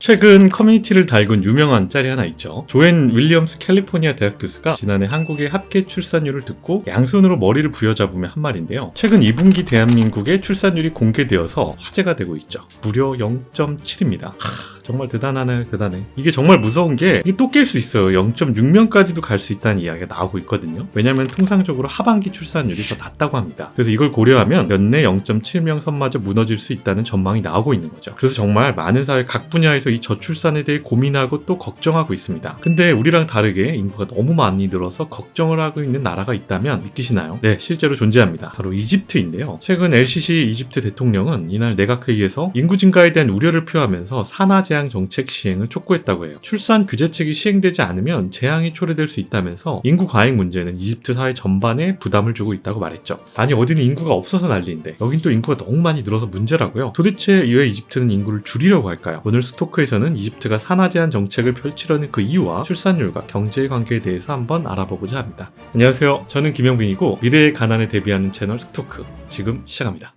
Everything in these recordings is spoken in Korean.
최근 커뮤니티를 달군 유명한 짤이 하나 있죠. 조앤 윌리엄스 캘리포니아 대학 교수가 지난해 한국의 합계 출산율을 듣고 양손으로 머리를 부여잡으며 한 말인데요. 최근 2분기 대한민국의 출산율이 공개되어서 화제가 되고 있죠. 무려 0.7입니다. 정말 대단하네. 이게 정말 무서운 게 이게 또 깰 수 있어요. 0.6명까지도 갈 수 있다는 이야기가 나오고 있거든요. 왜냐하면 통상적으로 하반기 출산율이 더 낮다고 합니다. 그래서 이걸 고려하면 연내 0.7명 선마저 무너질 수 있다는 전망이 나오고 있는 거죠. 그래서 정말 많은 사회 각 분야에서 이 저출산에 대해 고민하고 또 걱정하고 있습니다. 근데 우리랑 다르게 인구가 너무 많이 늘어서 걱정을 하고 있는 나라가 있다면 믿기시나요? 네, 실제로 존재합니다. 바로 이집트인데요. 최근 LCC 이집트 대통령은 이날 내각회의에서 인구 증가에 대한 우려를 표하면서 산하 제한 정책 시행을 촉구했다고 해요. 출산 규제책이 시행되지 않으면 재앙이 초래될 수 있다면서 인구 과잉 문제는 이집트 사회 전반에 부담을 주고 있다고 말했죠. 아니 어디는 인구가 없어서 난리인데 여긴 또 인구가 너무 많이 늘어서 문제라고요. 도대체 왜 이집트는 인구를 줄이려고 할까요? 오늘 스토크에서는 이집트가 산하 제한 정책을 펼치려는 그 이유와 출산율과 경제의 관계에 대해서 한번 알아보고자 합니다. 안녕하세요. 저는 김영빈이고 미래의 가난에 대비하는 채널 스토크 지금 시작합니다.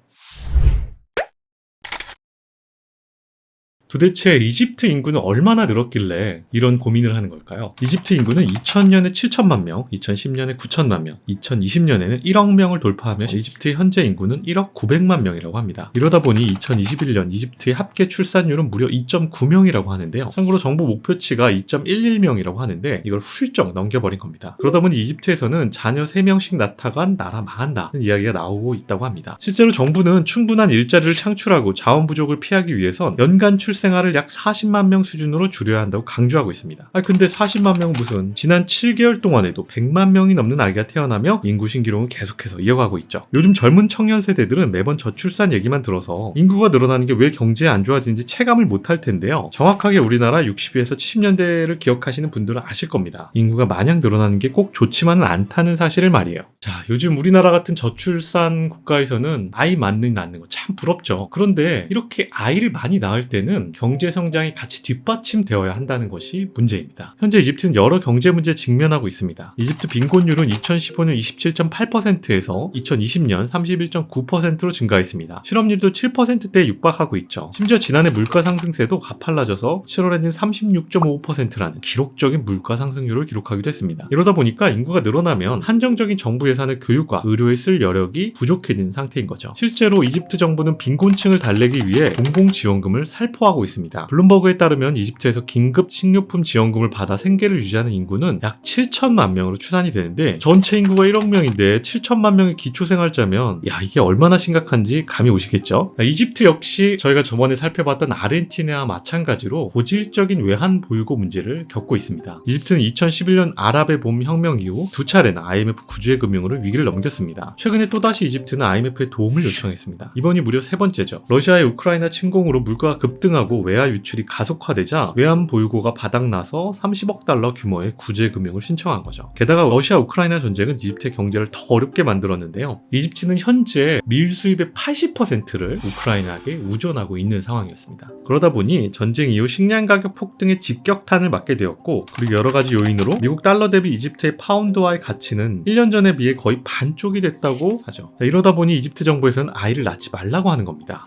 도대체 이집트 인구는 얼마나 늘었길래 이런 고민을 하는 걸까요? 이집트 인구는 2000년에 7천만 명, 2010년에 9천만 명, 2020년에는 1억 명을 돌파하며 이집트의 현재 인구는 1억 900만 명이라고 합니다. 이러다 보니 2021년 이집트의 합계 출산율은 무려 2.9명이라고 하는데요. 참고로 정부 목표치가 2.11명이라고 하는데 이걸 훌쩍 넘겨버린 겁니다. 그러다 보니 이집트에서는 자녀 3명씩 낳다간 나라 망한다는 이야기가 나오고 있다고 합니다. 실제로 정부는 충분한 일자리를 창출하고 자원 부족을 피하기 위해선 연간 출생아를 약 40만 명 수준으로 줄여야 한다고 강조하고 있습니다. 근데 40만 명은 무슨 지난 7개월 동안에도 100만 명이 넘는 아기가 태어나며 인구 신기록은 계속해서 이어가고 있죠. 요즘 젊은 청년 세대들은 매번 저출산 얘기만 들어서 인구가 늘어나는 게 왜 경제에 안 좋아지는지 체감을 못할 텐데요. 정확하게 우리나라 60에서 70년대를 기억하시는 분들은 아실 겁니다. 인구가 마냥 늘어나는 게 꼭 좋지만은 않다는 사실을 말이에요. 자, 요즘 우리나라 같은 저출산 국가에서는 아이 낳는 거 참 부럽죠. 그런데 이렇게 아이를 많이 낳을 때는 경제 성장이 같이 뒷받침되어야 한다는 것이 문제입니다. 현재 이집트는 여러 경제 문제에 직면하고 있습니다. 이집트 빈곤율은 2015년 27.8%에서 2020년 31.9%로 증가했습니다. 실업률도 7%대에 육박하고 있죠. 심지어 지난해 물가 상승세도 가팔라져서 7월에는 36.5%라는 기록적인 물가 상승률을 기록하기도 했습니다. 이러다 보니까 인구가 늘어나면 한정적인 정부 예산을 교육과 의료에 쓸 여력이 부족해진 상태인 거죠. 실제로 이집트 정부는 빈곤층을 달래기 위해 공공지원금을 살포하고 있습니다. 블룸버그에 따르면 이집트에서 긴급 식료품 지원금을 받아 생계를 유지하는 인구는 약 7천만 명으로 추산이 되는데 전체 인구가 1억 명인데 7천만 명의 기초생활자면 이게 얼마나 심각한지 감이 오시겠죠? 이집트 역시 저희가 저번에 살펴봤던 아르헨티나와 마찬가지로 고질적인 외환 보유고 문제를 겪고 있습니다. 이집트는 2011년 아랍의 봄 혁명 이후 두 차례나 IMF 구제 금융으로 위기를 넘겼습니다. 최근에 또다시 이집트는 IMF의 도움을 요청했습니다. 이번이 무려 세 번째죠. 러시아의 우크라이나 침공으로 물가가 급등하고 외화 유출이 가속화되자 외환 보유고가 바닥나서 30억 달러 규모의 구제 금융을 신청한 거죠. 게다가 러시아 우크라이나 전쟁은 이집트의 경제를 더 어렵게 만들었는데요. 이집트는 현재 밀 수입의 80%를 우크라이나에게 우존하고 있는 상황이었습니다. 그러다 보니 전쟁 이후 식량 가격 폭등에 직격탄을 맞게 되었고 그리고 여러 가지 요인으로 미국 달러 대비 이집트의 파운드화의 가치는 1년 전에 비해 거의 반쪽이 됐다고 하죠. 이러다 보니 이집트 정부에서는 아이를 낳지 말라고 하는 겁니다.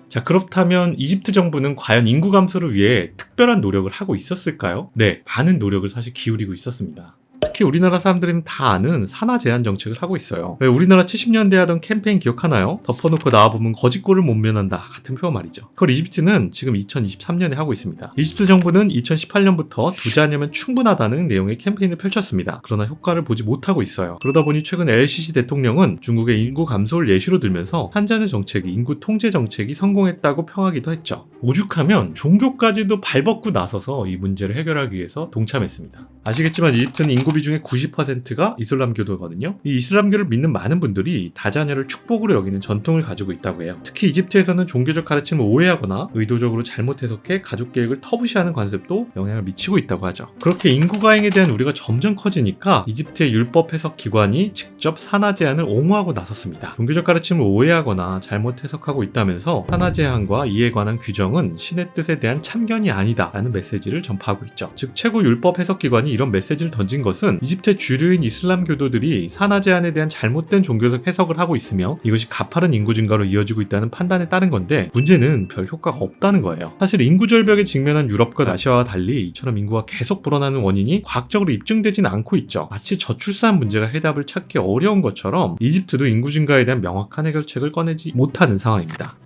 자, 그렇다면 이집트 정부는 과연 인구 감소를 위해 특별한 노력을 하고 있었을까요? 네, 많은 노력을 사실 기울이고 있었습니다. 특히 우리나라 사람들은 다 아는 산하 제한 정책을 하고 있어요. 우리나라 70년대 하던 캠페인 기억하나요? 덮어놓고 나와보면 거짓골을 못 면한다 같은 표현 말이죠. 그걸 이집트는 지금 2023년에 하고 있습니다. 이집트 정부는 2018년부터 두 자녀면 충분하다는 내용의 캠페인을 펼쳤습니다. 그러나 효과를 보지 못하고 있어요. 그러다 보니 최근 LCC 대통령은 중국의 인구 감소를 예시로 들면서 한 자녀 정책이 인구 통제 정책이 성공했다고 평하기도 했죠. 오죽하면 종교까지도 발벗고 나서서 이 문제를 해결하기 위해서 동참했습니다. 아시겠지만 이집트는 인구 비중의 90%가 이슬람교도거든요. 이 이슬람교를 믿는 많은 분들이 다자녀를 축복으로 여기는 전통을 가지고 있다고 해요. 특히 이집트에서는 종교적 가르침을 오해하거나 의도적으로 잘못 해석해 가족 계획을 터부시하는 관습도 영향을 미치고 있다고 하죠. 그렇게 인구 과잉에 대한 우려가 점점 커지니까 이집트의 율법 해석 기관이 직접 산하 제한을 옹호하고 나섰습니다. 종교적 가르침을 오해하거나 잘못 해석하고 있다면서 산하 제한과 이에 관한 규정을 성명은 신의 뜻에 대한 참견이 아니다라는 메시지를 전파하고 있죠. 즉 최고 율법 해석기관이 이런 메시지를 던진 것은 이집트의 주류인 이슬람 교도들이 산하 제한에 대한 잘못된 종교적 해석을 하고 있으며 이것이 가파른 인구 증가로 이어지고 있다는 판단에 따른 건데, 문제는 별 효과가 없다는 거예요. 사실 인구 절벽에 직면한 유럽과 아시아와 달리 이처럼 인구가 계속 불어나는 원인이 과학적으로 입증되진 않고 있죠. 마치 저출산 문제가 해답을 찾기 어려운 것처럼 이집트도 인구 증가에 대한 명확한 해결책을 꺼내지 못하는 상황입니다.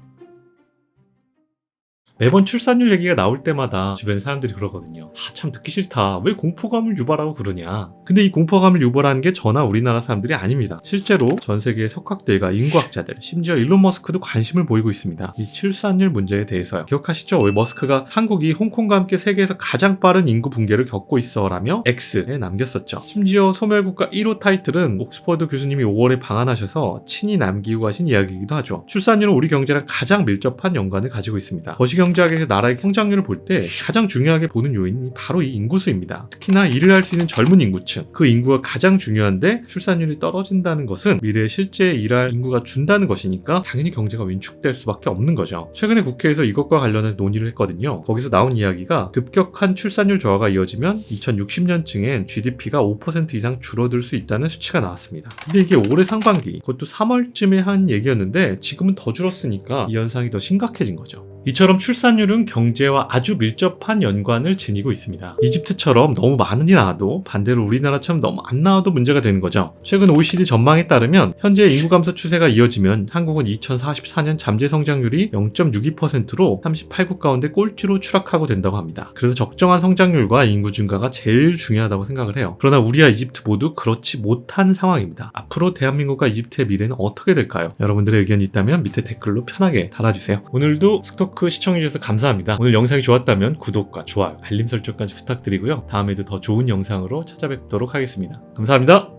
매번 출산율 얘기가 나올 때마다 주변에 사람들이 그러거든요. 참 듣기 싫다. 왜 공포감을 유발하고 그러냐. 근데 이 공포감을 유발하는 게 저나 우리나라 사람들이 아닙니다. 실제로 전 세계의 석학들과 인구학자들, 심지어 일론 머스크도 관심을 보이고 있습니다. 이 출산율 문제에 대해서요. 기억하시죠? 왜 머스크가 한국이 홍콩과 함께 세계에서 가장 빠른 인구 붕괴를 겪고 있어 라며 X에 남겼었죠. 심지어 소멸국가 1호 타이틀은 옥스퍼드 교수님이 5월에 방한하셔서 친히 남기고 가신 이야기이기도 하죠. 출산율은 우리 경제랑 가장 밀접한 연관을 가지고 있습니다. 경제학에서 나라의 성장률을 볼 때 가장 중요하게 보는 요인이 바로 이 인구수입니다. 특히나 일을 할 수 있는 젊은 인구층, 그 인구가 가장 중요한데 출산율이 떨어진다는 것은 미래에 실제 일할 인구가 준다는 것이니까 당연히 경제가 위축될 수밖에 없는 거죠. 최근에 국회에서 이것과 관련해서 논의를 했거든요. 거기서 나온 이야기가 급격한 출산율 저하가 이어지면 2060년쯤엔 GDP가 5% 이상 줄어들 수 있다는 수치가 나왔습니다. 근데 이게 올해 상반기, 그것도 3월쯤에 한 얘기였는데 지금은 더 줄었으니까 이 현상이 더 심각해진 거죠. 이처럼 출산율은 경제와 아주 밀접한 연관을 지니고 있습니다. 이집트처럼 너무 많이 나와도 반대로 우리나라처럼 너무 안 나와도 문제가 되는 거죠. 최근 OECD 전망에 따르면 현재 인구 감소 추세가 이어지면 한국은 2044년 잠재 성장률이 0.62%로 38국 가운데 꼴찌로 추락하고 된다고 합니다. 그래서 적정한 성장률과 인구 증가가 제일 중요하다고 생각을 해요. 그러나 우리와 이집트 모두 그렇지 못한 상황입니다. 앞으로 대한민국과 이집트의 미래는 어떻게 될까요? 여러분들의 의견이 있다면 밑에 댓글로 편하게 달아주세요. 오늘도 스토크 시청해주셔서 감사합니다. 오늘 영상이 좋았다면 구독과 좋아요, 알림 설정까지 부탁드리고요. 다음에도 더 좋은 영상으로 찾아뵙도록 하겠습니다. 감사합니다.